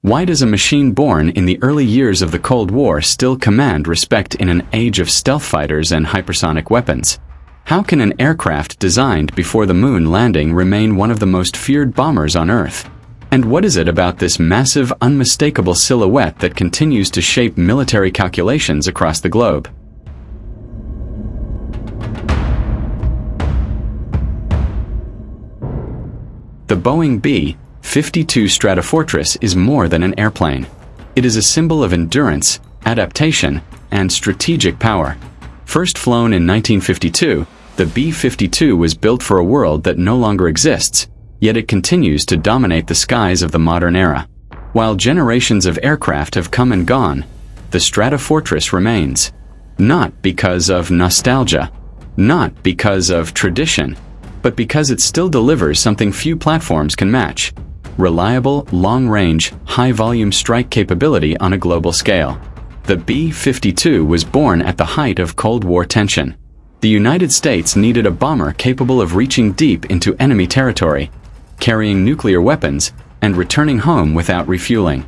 Why does a machine born in the early years of the Cold War still command respect in an age of stealth fighters and hypersonic weapons? How can an aircraft designed before the moon landing remain one of the most feared bombers on Earth? And what is it about this massive, unmistakable silhouette that continues to shape military calculations across the globe? The Boeing B-52 Stratofortress is more than an airplane. It is a symbol of endurance, adaptation, and strategic power. First flown in 1952, the B-52 was built for a world that no longer exists, yet it continues to dominate the skies of the modern era. While generations of aircraft have come and gone, the Stratofortress remains. Not because of nostalgia, not because of tradition, but because it still delivers something few platforms can match: reliable, long-range, high-volume strike capability on a global scale. The B-52 was born at the height of Cold War tension. The United States needed a bomber capable of reaching deep into enemy territory, carrying nuclear weapons, and returning home without refueling.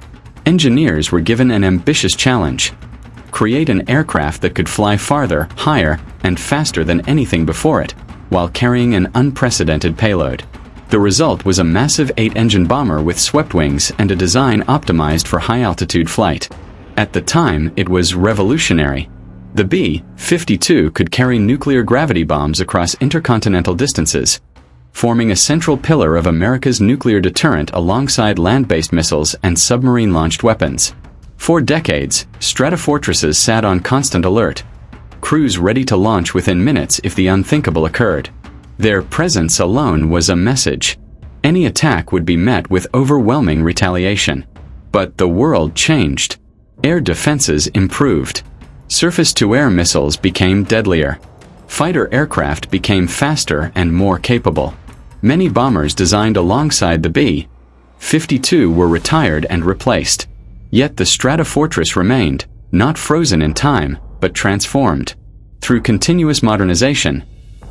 Engineers were given an ambitious challenge: create an aircraft that could fly farther, higher, and faster than anything before it, while carrying an unprecedented payload. The result was a massive 8-engine bomber with swept wings and a design optimized for high-altitude flight. At the time, it was revolutionary. The B-52 could carry nuclear gravity bombs across intercontinental distances, forming a central pillar of America's nuclear deterrent alongside land-based missiles and submarine-launched weapons. For decades, Stratofortresses sat on constant alert, crews ready to launch within minutes if the unthinkable occurred. Their presence alone was a message. Any attack would be met with overwhelming retaliation. But the world changed. Air defenses improved. Surface-to-air missiles became deadlier. Fighter aircraft became faster and more capable. Many bombers designed alongside the B-52 were retired and replaced. Yet the Stratofortress remained, not frozen in time, but transformed. Through continuous modernization,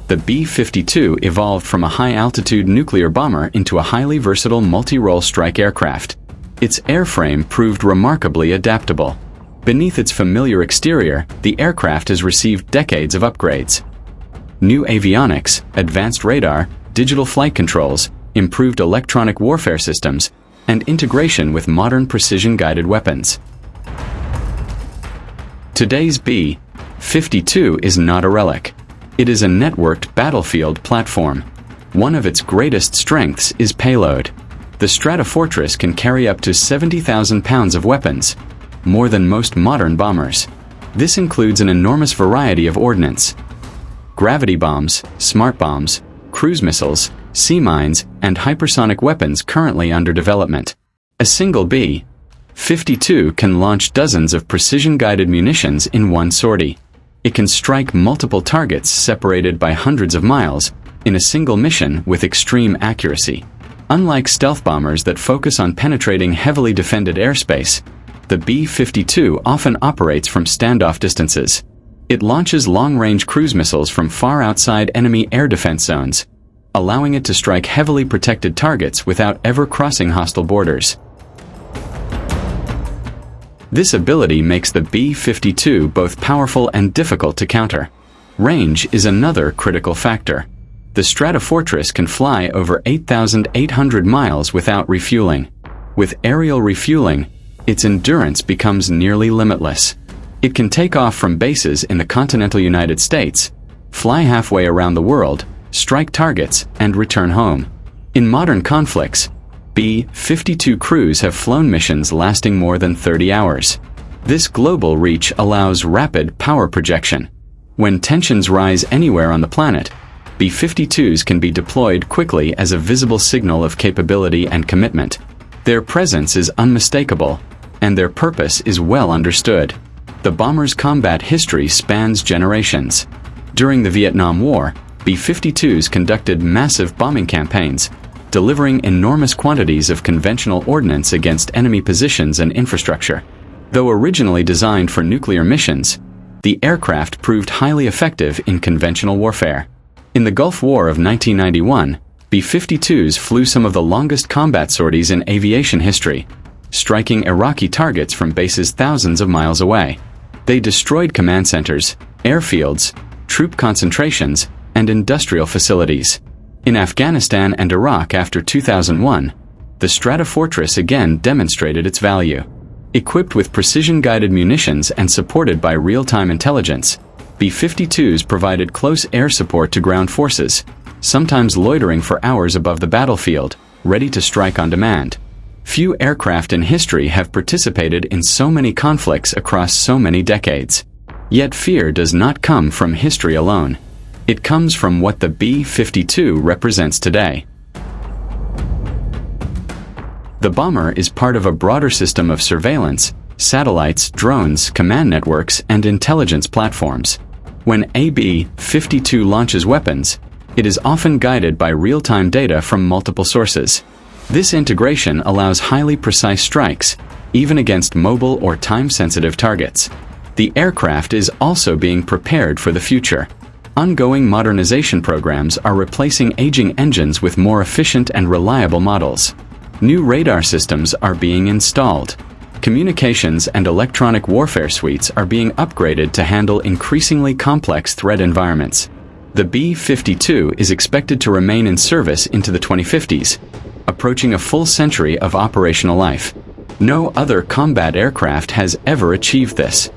the B-52 evolved from a high-altitude nuclear bomber into a highly versatile multi-role strike aircraft. Its airframe proved remarkably adaptable. Beneath its familiar exterior, the aircraft has received decades of upgrades. New avionics, advanced radar, digital flight controls, improved electronic warfare systems, and integration with modern precision-guided weapons. Today's B-52 is not a relic. It is a networked battlefield platform. One of its greatest strengths is payload. The Stratofortress can carry up to 70,000 pounds of weapons, more than most modern bombers. This includes an enormous variety of ordnance: gravity bombs, smart bombs, cruise missiles, sea mines, and hypersonic weapons currently under development. A single B-52 can launch dozens of precision-guided munitions in one sortie. It can strike multiple targets separated by hundreds of miles in a single mission with extreme accuracy. Unlike stealth bombers that focus on penetrating heavily defended airspace, the B-52 often operates from standoff distances. It launches long-range cruise missiles from far outside enemy air defense zones, allowing it to strike heavily protected targets without ever crossing hostile borders. This ability makes the B-52 both powerful and difficult to counter. Range is another critical factor. The Stratofortress can fly over 8,800 miles without refueling. With aerial refueling, its endurance becomes nearly limitless. It can take off from bases in the continental United States, fly halfway around the world, strike targets, and return home. In modern conflicts, B-52 crews have flown missions lasting more than 30 hours. This global reach allows rapid power projection. When tensions rise anywhere on the planet, B-52s can be deployed quickly as a visible signal of capability and commitment. Their presence is unmistakable, and their purpose is well understood. The bomber's combat history spans generations. During the Vietnam War, B-52s conducted massive bombing campaigns, delivering enormous quantities of conventional ordnance against enemy positions and infrastructure. Though originally designed for nuclear missions, the aircraft proved highly effective in conventional warfare. In the Gulf War of 1991, B-52s flew some of the longest combat sorties in aviation history, striking Iraqi targets from bases thousands of miles away. They destroyed command centers, airfields, troop concentrations, and industrial facilities. In Afghanistan and Iraq after 2001, the Stratofortress again demonstrated its value. Equipped with precision-guided munitions and supported by real-time intelligence, B-52s provided close air support to ground forces, sometimes loitering for hours above the battlefield, ready to strike on demand. Few aircraft in history have participated in so many conflicts across so many decades. Yet fear does not come from history alone. It comes from what the B-52 represents today. The bomber is part of a broader system of surveillance, satellites, drones, command networks, and intelligence platforms. When a B-52 launches weapons, it is often guided by real-time data from multiple sources. This integration allows highly precise strikes, even against mobile or time-sensitive targets. The aircraft is also being prepared for the future. Ongoing modernization programs are replacing aging engines with more efficient and reliable models. New radar systems are being installed. Communications and electronic warfare suites are being upgraded to handle increasingly complex threat environments. The B-52 is expected to remain in service into the 2050s, approaching a full century of operational life. No other combat aircraft has ever achieved this.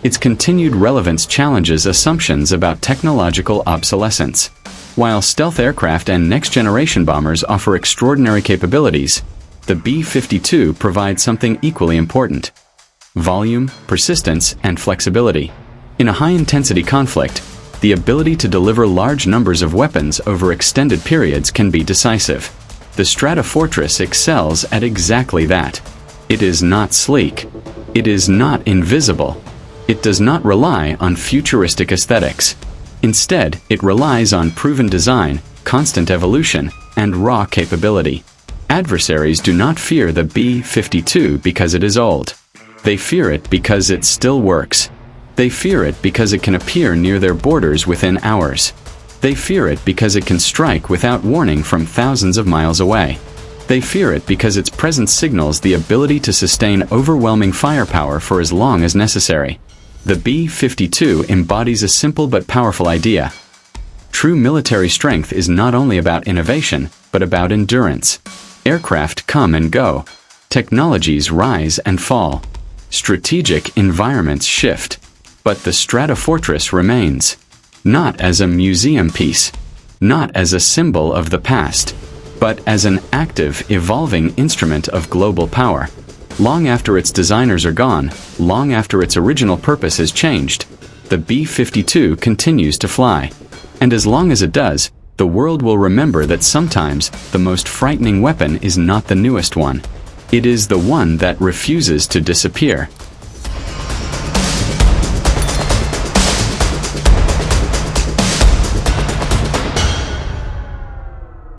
Its continued relevance challenges assumptions about technological obsolescence. While stealth aircraft and next-generation bombers offer extraordinary capabilities, the B-52 provides something equally important: volume, persistence, and flexibility. In a high-intensity conflict, the ability to deliver large numbers of weapons over extended periods can be decisive. The Stratofortress excels at exactly that. It is not sleek. It is not invisible. It does not rely on futuristic aesthetics. Instead, it relies on proven design, constant evolution, and raw capability. Adversaries do not fear the B-52 because it is old. They fear it because it still works. They fear it because it can appear near their borders within hours. They fear it because it can strike without warning from thousands of miles away. They fear it because its presence signals the ability to sustain overwhelming firepower for as long as necessary. The B-52 embodies a simple but powerful idea. True military strength is not only about innovation, but about endurance. Aircraft come and go. Technologies rise and fall. Strategic environments shift. But the Stratofortress remains. Not as a museum piece. Not as a symbol of the past. But as an active, evolving instrument of global power. Long after its designers are gone, long after its original purpose has changed, the B-52 continues to fly. And as long as it does, the world will remember that sometimes the most frightening weapon is not the newest one. It is the one that refuses to disappear.